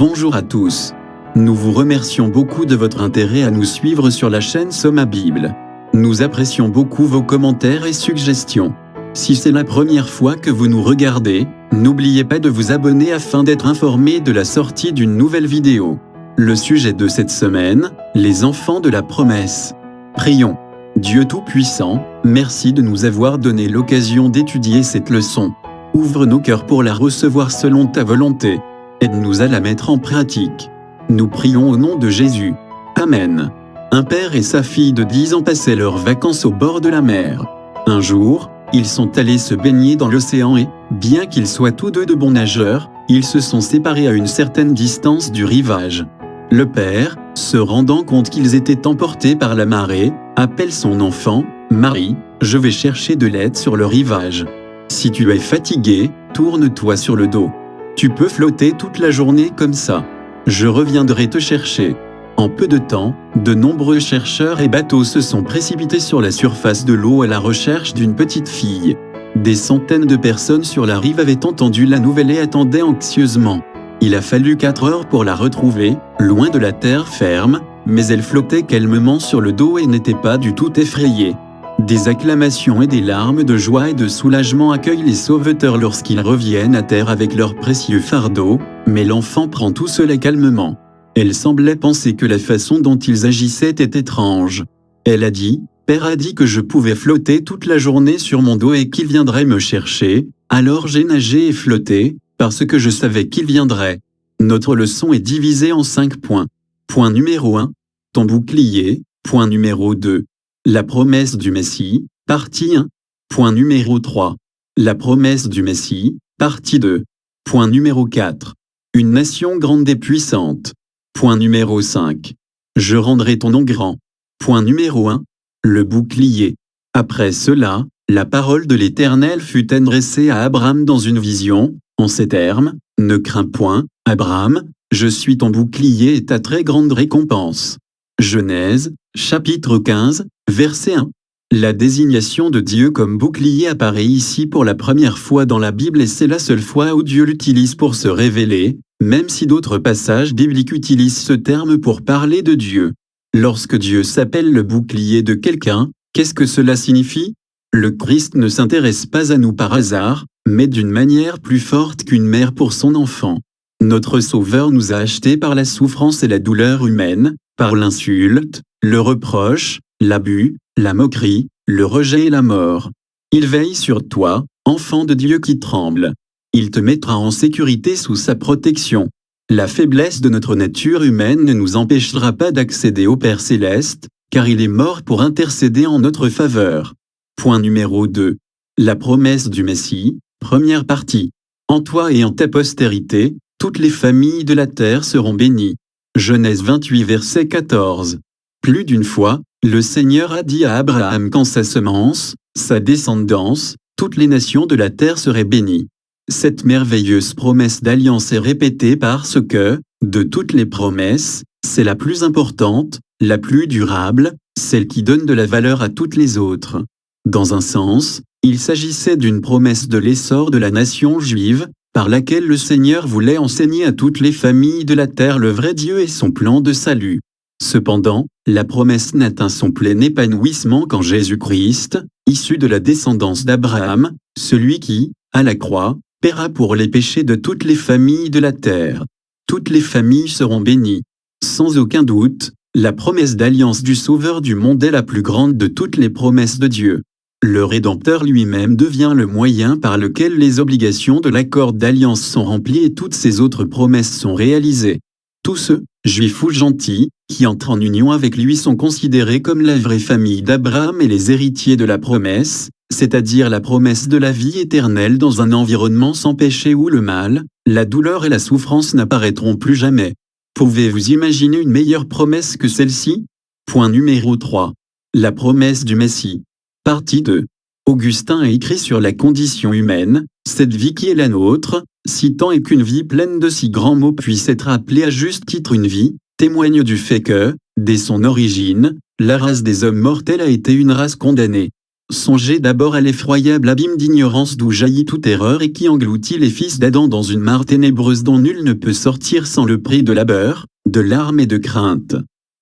Bonjour à tous. Nous vous remercions beaucoup de votre intérêt à nous suivre sur la chaîne Soma Bible. Nous apprécions beaucoup vos commentaires et suggestions. Si c'est la première fois que vous nous regardez, n'oubliez pas de vous abonner afin d'être informé de la sortie d'une nouvelle vidéo. Le sujet de cette semaine, les enfants de la promesse. Prions. Dieu Tout-Puissant, merci de nous avoir donné l'occasion d'étudier cette leçon. Ouvre nos cœurs pour la recevoir selon ta volonté. Aide-nous à la mettre en pratique. Nous prions au nom de Jésus. Amen. Un père et sa fille de 10 ans passaient leurs vacances au bord de la mer. Un jour, ils sont allés se baigner dans l'océan et, bien qu'ils soient tous deux de bons nageurs, ils se sont séparés à une certaine distance du rivage. Le père, se rendant compte qu'ils étaient emportés par la marée, appelle son enfant, « Marie, je vais chercher de l'aide sur le rivage. Si tu es fatigué, tourne-toi sur le dos. Tu peux flotter toute la journée comme ça. Je reviendrai te chercher. » En peu de temps, de nombreux chercheurs et bateaux se sont précipités sur la surface de l'eau à la recherche d'une petite fille. Des centaines de personnes sur la rive avaient entendu la nouvelle et attendaient anxieusement. Il a fallu 4 heures pour la retrouver, loin de la terre ferme, mais elle flottait calmement sur le dos et n'était pas du tout effrayée. Des acclamations et des larmes de joie et de soulagement accueillent les sauveteurs lorsqu'ils reviennent à terre avec leur précieux fardeau, mais l'enfant prend tout cela calmement. Elle semblait penser que la façon dont ils agissaient était étrange. Elle a dit, « Père a dit que je pouvais flotter toute la journée sur mon dos et qu'il viendrait me chercher, alors j'ai nagé et flotté, parce que je savais qu'il viendrait. » Notre leçon est divisée en 5 points. Point numéro 1, ton bouclier. Point numéro 2, la promesse du Messie, partie 1. Point numéro 3, la promesse du Messie, partie 2. Point numéro 4, une nation grande et puissante. Point numéro 5, je rendrai ton nom grand. Point numéro 1, le bouclier. Après cela, la parole de l'Éternel fut adressée à Abraham dans une vision, en ces termes, « Ne crains point, Abraham, je suis ton bouclier et ta très grande récompense. » Genèse, chapitre 15, verset 1. La désignation de Dieu comme bouclier apparaît ici pour la première fois dans la Bible et c'est la seule fois où Dieu l'utilise pour se révéler, même si d'autres passages bibliques utilisent ce terme pour parler de Dieu. Lorsque Dieu s'appelle le bouclier de quelqu'un, qu'est-ce que cela signifie? Le Christ ne s'intéresse pas à nous par hasard, mais d'une manière plus forte qu'une mère pour son enfant. Notre Sauveur nous a achetés par la souffrance et la douleur humaine, par l'insulte, le reproche, l'abus, la moquerie, le rejet et la mort. Il veille sur toi, enfant de Dieu qui tremble. Il te mettra en sécurité sous sa protection. La faiblesse de notre nature humaine ne nous empêchera pas d'accéder au Père Céleste, car il est mort pour intercéder en notre faveur. Point numéro 2. La promesse du Messie, première partie. En toi et en ta postérité, toutes les familles de la terre seront bénies. Genèse 28 verset 14. Plus d'une fois, le Seigneur a dit à Abraham qu'en sa semence, sa descendance, toutes les nations de la terre seraient bénies. Cette merveilleuse promesse d'alliance est répétée parce que, de toutes les promesses, c'est la plus importante, la plus durable, celle qui donne de la valeur à toutes les autres. Dans un sens, il s'agissait d'une promesse de l'essor de la nation juive, par laquelle le Seigneur voulait enseigner à toutes les familles de la terre le vrai Dieu et son plan de salut. Cependant, la promesse n'atteint son plein épanouissement qu'en Jésus-Christ, issu de la descendance d'Abraham, celui qui, à la croix, paiera pour les péchés de toutes les familles de la terre. Toutes les familles seront bénies. Sans aucun doute, la promesse d'alliance du Sauveur du monde est la plus grande de toutes les promesses de Dieu. Le Rédempteur lui-même devient le moyen par lequel les obligations de l'accord d'alliance sont remplies et toutes ces autres promesses sont réalisées. Tous ceux, juifs ou gentils, qui entrent en union avec lui sont considérés comme la vraie famille d'Abraham et les héritiers de la promesse, c'est-à-dire la promesse de la vie éternelle dans un environnement sans péché où le mal, la douleur et la souffrance n'apparaîtront plus jamais. Pouvez-vous imaginer une meilleure promesse que celle-ci? Point numéro 3. La promesse du Messie. Partie 2. Augustin a écrit sur la condition humaine, cette vie qui est la nôtre, si tant est qu'une vie pleine de si grands maux puisse être appelée à juste titre une vie, témoigne du fait que, dès son origine, la race des hommes mortels a été une race condamnée. Songez d'abord à l'effroyable abîme d'ignorance d'où jaillit toute erreur et qui engloutit les fils d'Adam dans une mare ténébreuse dont nul ne peut sortir sans le prix de labeur, de larmes et de crainte.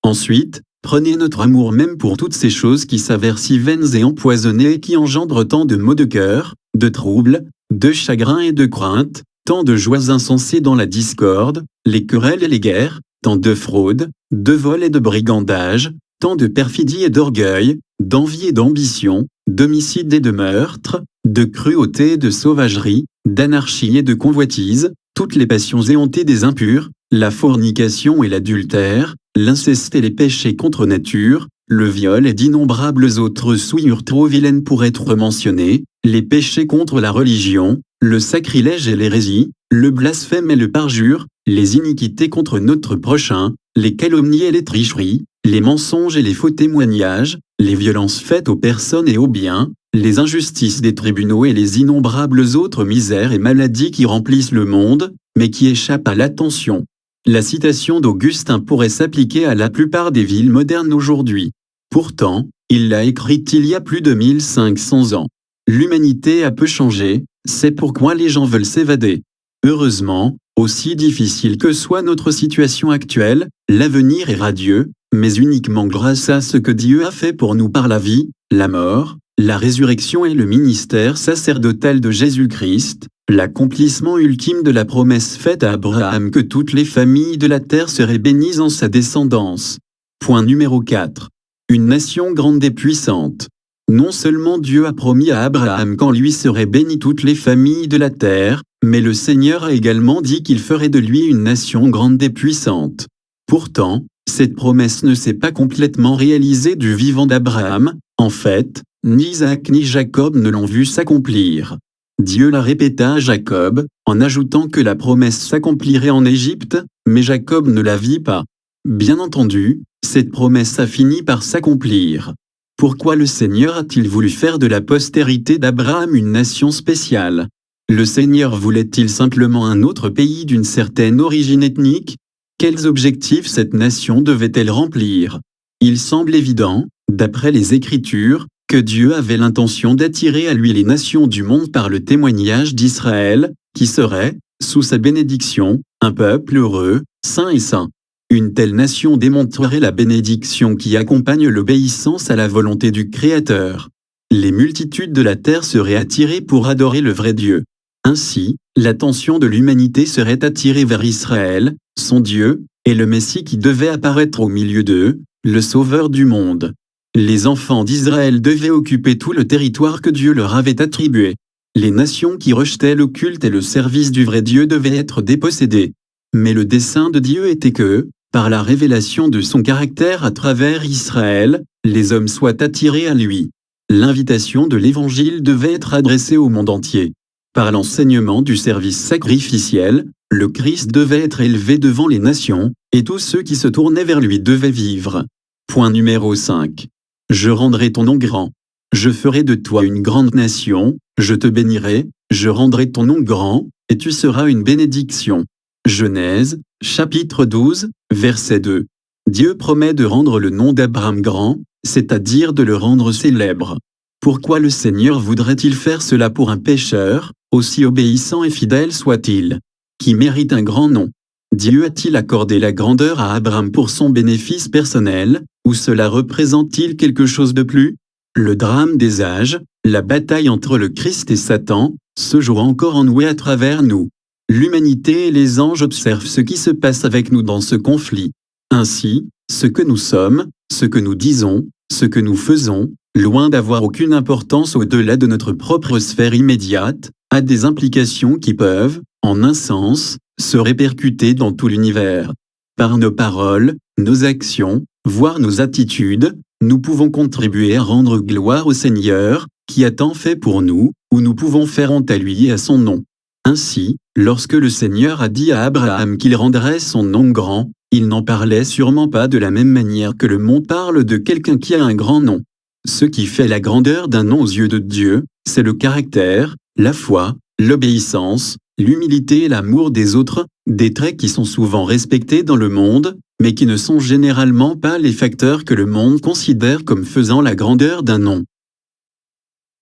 Ensuite, prenez notre amour même pour toutes ces choses qui s'avèrent si vaines et empoisonnées et qui engendrent tant de maux de cœur, de troubles, de chagrins et de craintes, tant de joies insensées dans la discorde, les querelles et les guerres, tant de fraudes, de vols et de brigandages, tant de perfidie et d'orgueil, d'envie et d'ambition, d'homicide et de meurtre, de cruauté et de sauvagerie, d'anarchie et de convoitise, toutes les passions éhontées des impurs, la fornication et l'adultère, l'inceste et les péchés contre nature, le viol et d'innombrables autres souillures trop vilaines pour être mentionnées, les péchés contre la religion, le sacrilège et l'hérésie, le blasphème et le parjure, les iniquités contre notre prochain, les calomnies et les tricheries, les mensonges et les faux témoignages, les violences faites aux personnes et aux biens, les injustices des tribunaux et les innombrables autres misères et maladies qui remplissent le monde, mais qui échappent à l'attention. La citation d'Augustin pourrait s'appliquer à la plupart des villes modernes aujourd'hui. Pourtant, il l'a écrite il y a plus de 1500 ans. L'humanité a peu changé, c'est pourquoi les gens veulent s'évader. Heureusement, aussi difficile que soit notre situation actuelle, l'avenir est radieux, mais uniquement grâce à ce que Dieu a fait pour nous par la vie, la mort, la résurrection et le ministère sacerdotal de Jésus-Christ, l'accomplissement ultime de la promesse faite à Abraham que toutes les familles de la terre seraient bénies en sa descendance. Point numéro 4. Une nation grande et puissante. Non seulement Dieu a promis à Abraham qu'en lui seraient bénies toutes les familles de la terre, mais le Seigneur a également dit qu'il ferait de lui une nation grande et puissante. Pourtant, cette promesse ne s'est pas complètement réalisée du vivant d'Abraham. En fait, ni Isaac ni Jacob ne l'ont vu s'accomplir. Dieu la répéta à Jacob, en ajoutant que la promesse s'accomplirait en Égypte, mais Jacob ne la vit pas. Bien entendu, cette promesse a fini par s'accomplir. Pourquoi le Seigneur a-t-il voulu faire de la postérité d'Abraham une nation spéciale? Le Seigneur voulait-il simplement un autre pays d'une certaine origine ethnique? Quels objectifs cette nation devait-elle remplir? Il semble évident, d'après les Écritures, que Dieu avait l'intention d'attirer à lui les nations du monde par le témoignage d'Israël, qui serait, sous sa bénédiction, un peuple heureux, saint et saint. Une telle nation démontrerait la bénédiction qui accompagne l'obéissance à la volonté du Créateur. Les multitudes de la terre seraient attirées pour adorer le vrai Dieu. Ainsi, l'attention de l'humanité serait attirée vers Israël, son Dieu, et le Messie qui devait apparaître au milieu d'eux, le Sauveur du monde. Les enfants d'Israël devaient occuper tout le territoire que Dieu leur avait attribué. Les nations qui rejetaient le culte et le service du vrai Dieu devaient être dépossédées. Mais le dessein de Dieu était que, par la révélation de son caractère à travers Israël, les hommes soient attirés à lui. L'invitation de l'Évangile devait être adressée au monde entier. Par l'enseignement du service sacrificiel, le Christ devait être élevé devant les nations, et tous ceux qui se tournaient vers lui devaient vivre. Point numéro 5. Je rendrai ton nom grand. Je ferai de toi une grande nation, je te bénirai, je rendrai ton nom grand, et tu seras une bénédiction. Genèse, chapitre 12, verset 2. Dieu promet de rendre le nom d'Abraham grand, c'est-à-dire de le rendre célèbre. Pourquoi le Seigneur voudrait-il faire cela pour un pécheur, aussi obéissant et fidèle soit-il, qui mérite un grand nom? Dieu a-t-il accordé la grandeur à Abraham pour son bénéfice personnel, ou cela représente-t-il quelque chose de plus? Le drame des âges, la bataille entre le Christ et Satan, se joue encore en nous et à travers nous. L'humanité et les anges observent ce qui se passe avec nous dans ce conflit. Ainsi, ce que nous sommes, ce que nous disons, ce que nous faisons, loin d'avoir aucune importance au-delà de notre propre sphère immédiate, a des implications qui peuvent, en un sens, se répercuter dans tout l'univers. Par nos paroles, nos actions, voire nos attitudes, nous pouvons contribuer à rendre gloire au Seigneur, qui a tant fait pour nous, ou nous pouvons faire honte à lui et à son nom. Ainsi, lorsque le Seigneur a dit à Abraham qu'il rendrait son nom grand, il n'en parlait sûrement pas de la même manière que le monde parle de quelqu'un qui a un grand nom. Ce qui fait la grandeur d'un nom aux yeux de Dieu, c'est le caractère, la foi, l'obéissance, l'humilité et l'amour des autres, des traits qui sont souvent respectés dans le monde, mais qui ne sont généralement pas les facteurs que le monde considère comme faisant la grandeur d'un nom.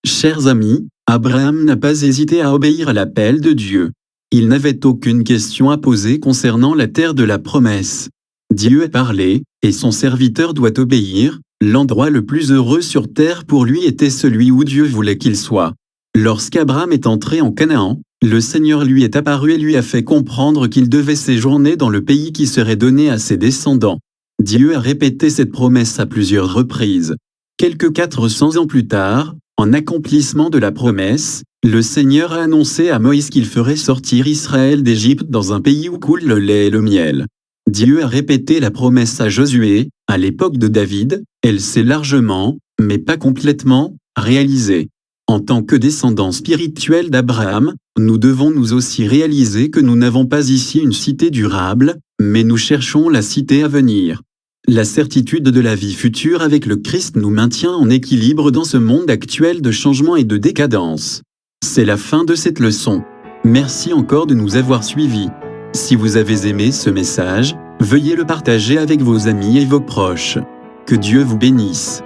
Chers amis, Abraham n'a pas hésité à obéir à l'appel de Dieu. Il n'avait aucune question à poser concernant la terre de la promesse. Dieu a parlé, et son serviteur doit obéir. L'endroit le plus heureux sur terre pour lui était celui où Dieu voulait qu'il soit. Lorsqu'Abraham est entré en Canaan, le Seigneur lui est apparu et lui a fait comprendre qu'il devait séjourner dans le pays qui serait donné à ses descendants. Dieu a répété cette promesse à plusieurs reprises. Quelques 400 ans plus tard, en accomplissement de la promesse, le Seigneur a annoncé à Moïse qu'il ferait sortir Israël d'Égypte dans un pays où coule le lait et le miel. Dieu a répété la promesse à Josué, à l'époque de David. Elle s'est largement, mais pas complètement, réalisée. En tant que descendants spirituels d'Abraham, nous devons nous aussi réaliser que nous n'avons pas ici une cité durable, mais nous cherchons la cité à venir. La certitude de la vie future avec le Christ nous maintient en équilibre dans ce monde actuel de changement et de décadence. C'est la fin de cette leçon. Merci encore de nous avoir suivis. Si vous avez aimé ce message, veuillez le partager avec vos amis et vos proches. Que Dieu vous bénisse.